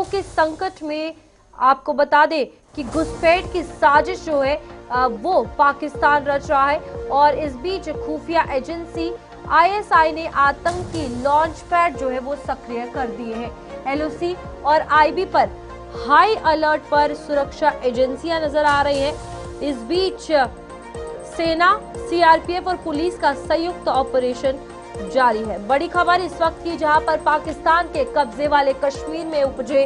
के संकट में आपको बता दें कि घुसपैठ की साजिश जो है वो पाकिस्तान रच रहा है। और इस बीच खुफिया एजेंसी आईएसआई ने आतंकी लॉन्च पैड जो है वो सक्रिय कर दिए हैं। एलओसी और आईबी पर हाई अलर्ट पर सुरक्षा एजेंसियां नजर आ रही हैं। इस बीच सेना, सीआरपीएफ और पुलिस का संयुक्त ऑपरेशन जारी है। बड़ी खबर इस वक्त की, जहां पर पाकिस्तान के कब्जे वाले कश्मीर में उपजे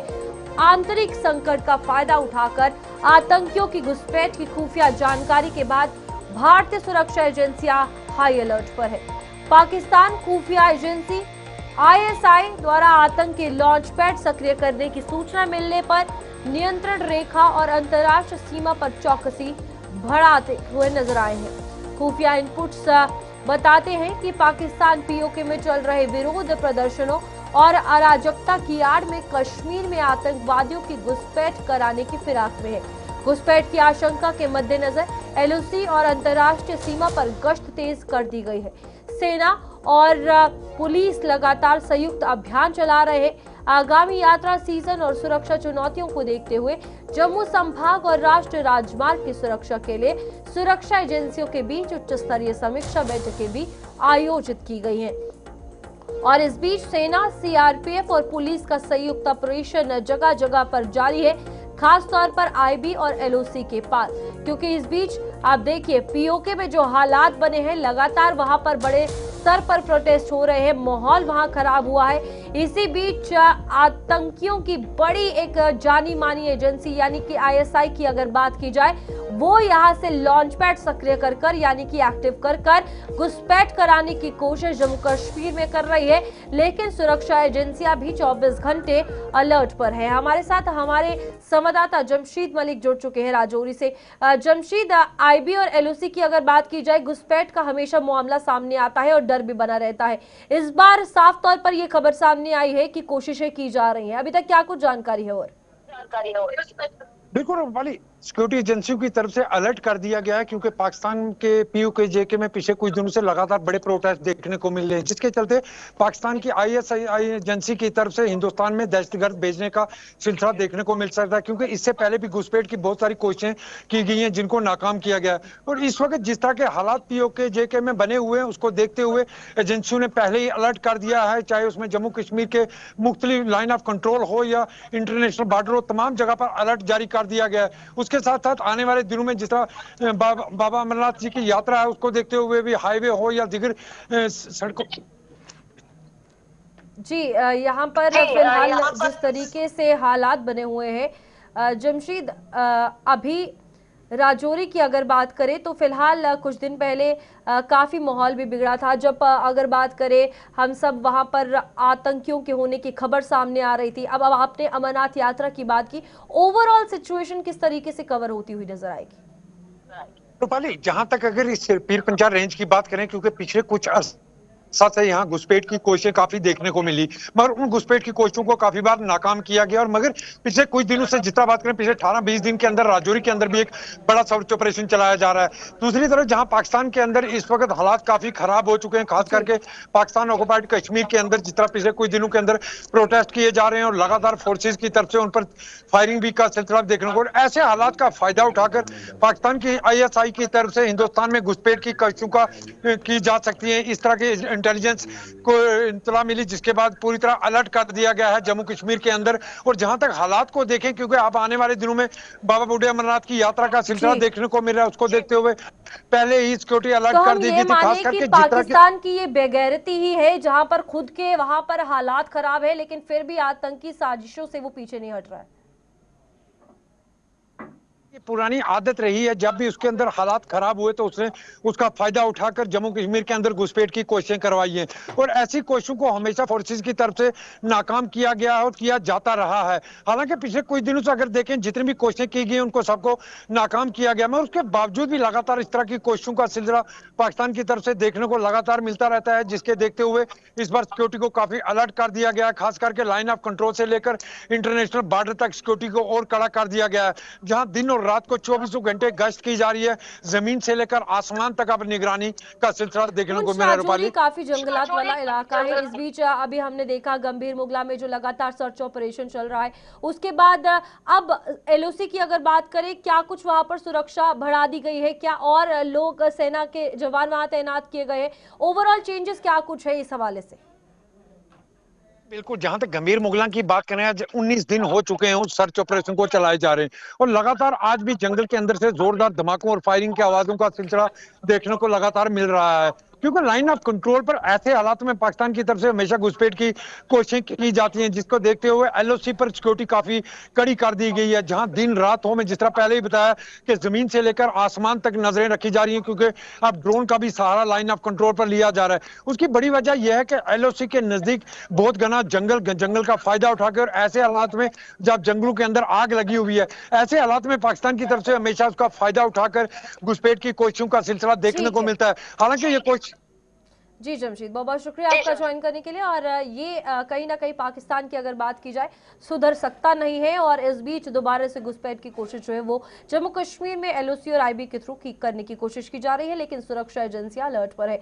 आंतरिक संकट का फायदा उठाकर आतंकियों की घुसपैठ की खुफिया जानकारी के बाद भारतीय सुरक्षा एजेंसियां हाई अलर्ट पर है। पाकिस्तान खुफिया एजेंसी आईएसआई द्वारा आतंकी लॉन्च पैड सक्रिय करने की सूचना मिलने पर नियंत्रण रेखा और अंतर्राष्ट्रीय सीमा पर चौकसी बढ़ाते हुए नजर आए हैं। खुफिया इनपुट्स बताते हैं कि पाकिस्तान पीओके में चल रहे विरोध प्रदर्शनों और अराजकता की आड़ में कश्मीर में आतंकवादियों की घुसपैठ कराने की फिराक में है। घुसपैठ की आशंका के मद्देनजर एलओसी और अंतर्राष्ट्रीय सीमा पर गश्त तेज कर दी गई है। सेना और पुलिस लगातार संयुक्त अभियान चला रहे हैं। आगामी यात्रा सीजन और सुरक्षा चुनौतियों को देखते हुए जम्मू संभाग और राष्ट्रीय राजमार्ग की सुरक्षा के लिए सुरक्षा एजेंसियों के बीच उच्च स्तरीय समीक्षा बैठकें भी आयोजित की गई हैं। और इस बीच सेना, सीआरपीएफ और पुलिस का संयुक्त ऑपरेशन जगह जगह पर जारी है, खास तौर पर आईबी और एलओसी के पास, क्योंकि इस बीच आप देखिए पीओके में जो हालात बने हैं, लगातार वहां पर बड़े स्तर पर प्रोटेस्ट हो रहे हैं, माहौल वहां खराब हुआ है। इसी बीच आतंकियों की बड़ी एक जानी मानी एजेंसी यानी कि आईएसआई की अगर बात की जाए, वो यहां से लॉन्च पैड सक्रिय कर यानी कि एक्टिव कर घुसपैठ कराने की कोशिश जम्मू कश्मीर में कर रही है। लेकिन सुरक्षा एजेंसियां भी 24 घंटे अलर्ट पर है। हमारे साथ हमारे संवाददाता जमशीद मलिक जुड़ चुके हैं राजौरी से। जमशीद, आईबी और एलओसी की अगर बात की जाए, घुसपैठ का हमेशा मामला सामने आता है और डर भी बना रहता है। इस बार साफ तौर पर यह खबर सामने आई है कि कोशिशें की जा रही हैं। अभी तक क्या कुछ जानकारी है? और बिल्कुल रूपाली, सिक्योरिटी एजेंसियों की तरफ से अलर्ट कर दिया गया है, क्योंकि पाकिस्तान के पीओके जेके में पिछले कुछ दिनों से लगातार बड़े प्रोटेस्ट देखने को मिल रहे हैं, जिसके चलते पाकिस्तान की आईएसआई एजेंसी की तरफ से हिंदुस्तान में दहशतगर्द भेजने का सिलसिला देखने को मिल सकता है। क्योंकि इससे पहले भी घुसपैठ की बहुत सारी कोशिशें की गई हैं, जिनको नाकाम किया गया है। और इस वक्त जिस तरह के हालात पीओके जेके में बने हुए हैं, उसको देखते हुए एजेंसियों ने पहले ही अलर्ट कर दिया है, चाहे उसमें जम्मू कश्मीर के मुख्तलिफ लाइन ऑफ कंट्रोल हो या इंटरनेशनल बॉर्डर हो, तमाम जगह पर अलर्ट जारी कर दिया गया है। उसके साथ साथ आने वाले दिनों में जिस तरह बाबा अमरनाथ जी की यात्रा है, उसको देखते हुए भी हाईवे हो या दिगर सड़कों जी, यहाँ पर फिलहाल जिस तरीके से हालात बने हुए हैं, जमशीद, अभी राजौरी की अगर बात करें तो फिलहाल कुछ दिन पहले काफी माहौल भी बिगड़ा था। जब अगर बात करें हम सब, वहां पर आतंकियों के होने की खबर सामने आ रही थी। अब आपने अमरनाथ यात्रा की बात की, ओवरऑल सिचुएशन किस तरीके से कवर होती हुई नजर आएगी? रूपाली, जहां तक अगर इस पीर पंचाल रेंज की बात करें, क्योंकि पिछले कुछ साथ यहाँ घुसपैठ की कोशिशें काफी देखने को मिली, मगर उन घुसपैठ की कोशिशों को काफी बार नाकाम किया गया। और मगर पिछले कुछ दिनों से जितना बात करें, पिछले 18-20 दिन के अंदर राजौरी के अंदर भी एक बड़ा सर्च ऑपरेशन चलाया जा रहा है। दूसरी तरफ जहां पाकिस्तान के अंदर इस वक्त हालात काफी खराब हो चुके हैं, खास करके पाकिस्तान ऑक्युपाइड कश्मीर के अंदर जिस तरह पिछले कुछ दिनों के अंदर प्रोटेस्ट किए जा रहे हैं और लगातार फोर्सेज की तरफ से उन पर फायरिंग भी का सिलसिला देखने को, ऐसे हालात का फायदा उठाकर पाकिस्तान की आईएसआई की तरफ से हिंदुस्तान में घुसपैठ की कोशिशों की जा सकती है। इस तरह के इंटेलिजेंस को इत्तला मिली, जिसके बाद पूरी तरह अलर्ट कर दिया गया है जम्मू कश्मीर के अंदर। और जहां तक हालात को देखें, क्योंकि आप आने वाले दिनों में बाबा बूढ़े अमरनाथ की यात्रा का सिलसिला देखने को मिल रहा है, उसको देखते हुए पहले ही सिक्योरिटी अलर्ट कर दी गई थी। खास करके पाकिस्तान की ये बेगैरती ही है, जहां पर खुद के वहां पर हालात खराब है, लेकिन फिर भी आतंकी साजिशों से वो पीछे नहीं हट रहा है। पुरानी आदत रही है, जब भी उसके अंदर हालात खराब हुए तो उसने उसका फायदा उठाकर जम्मू कश्मीर के अंदर घुसपैठ की कोशिशें करवाई हैं। और ऐसी कोशिशों को हमेशा फोर्सेस की तरफ से नाकाम किया गया और किया जाता रहा है। हालांकि पिछले कुछ दिनों से अगर देखें, जितनी भी कोशिशें की गई उनको सबको नाकाम किया गया, मगर उसके बावजूद भी लगातार इस तरह की कोशिशों का सिलसिला पाकिस्तान की तरफ से देखने को लगातार मिलता रहता है, जिसके देखते हुए इस बार सिक्योरिटी को काफी अलर्ट कर दिया गया है। खास करके लाइन ऑफ कंट्रोल से लेकर इंटरनेशनल बॉर्डर तक सिक्योरिटी को और कड़ा कर दिया गया है, जहां दिन और रात को 24 घंटे गश्त की जा रही है। जमीन से लेकर आसमान तक अब निगरानी का सिलसिला देखने को मिल रहा है। राजौरी काफी जंगलात वाला इलाका है। इस बीच अभी हमने देखा गंभीर मुगला में जो लगातार सर्च ऑपरेशन चल रहा है, उसके बाद अब एलओसी की अगर बात करें, क्या कुछ वहां पर सुरक्षा बढ़ा दी गई है, क्या और लोग सेना के जवान वहां तैनात किए गए, ओवरऑल चेंजेस क्या कुछ है इस हवाले से? बिल्कुल, जहां तक गंभीर मुगला की बात करें, आज 19 दिन हो चुके हैं उस सर्च ऑपरेशन को चलाए जा रहे हैं और लगातार आज भी जंगल के अंदर से जोरदार धमाकों और फायरिंग की आवाजों का सिलसिला देखने को लगातार मिल रहा है, क्योंकि लाइन ऑफ कंट्रोल पर ऐसे हालात में पाकिस्तान की तरफ से हमेशा घुसपैठ की कोशिशें की जाती हैं, जिसको देखते हुए एलओसी पर सिक्योरिटी काफी कड़ी कर दी गई है। जहां दिन रात हो, मैं जिस तरह पहले ही बताया कि जमीन से लेकर आसमान तक नजरें रखी जा रही हैं, क्योंकि अब ड्रोन का भी सहारा लाइन ऑफ कंट्रोल पर लिया जा रहा है। उसकी बड़ी वजह यह है कि एलओसी के नजदीक बहुत घना जंगल का फायदा उठाकर, और ऐसे हालात में जब जंगलों के अंदर आग लगी हुई है, ऐसे हालात में पाकिस्तान की तरफ से हमेशा उसका फायदा उठाकर घुसपैठ की कोशिशों का सिलसिला देखने को मिलता है। हालांकि ये कोशिश जी जमशीद, बहुत बहुत शुक्रिया आपका ज्वाइन करने के लिए। और ये कहीं ना कहीं पाकिस्तान की अगर बात की जाए सुधर सकता नहीं है, और इस बीच दोबारा से घुसपैठ की कोशिश जो है वो जम्मू कश्मीर में एलओसी और आईबी के थ्रू करने की कोशिश की जा रही है, लेकिन सुरक्षा एजेंसियां अलर्ट पर है।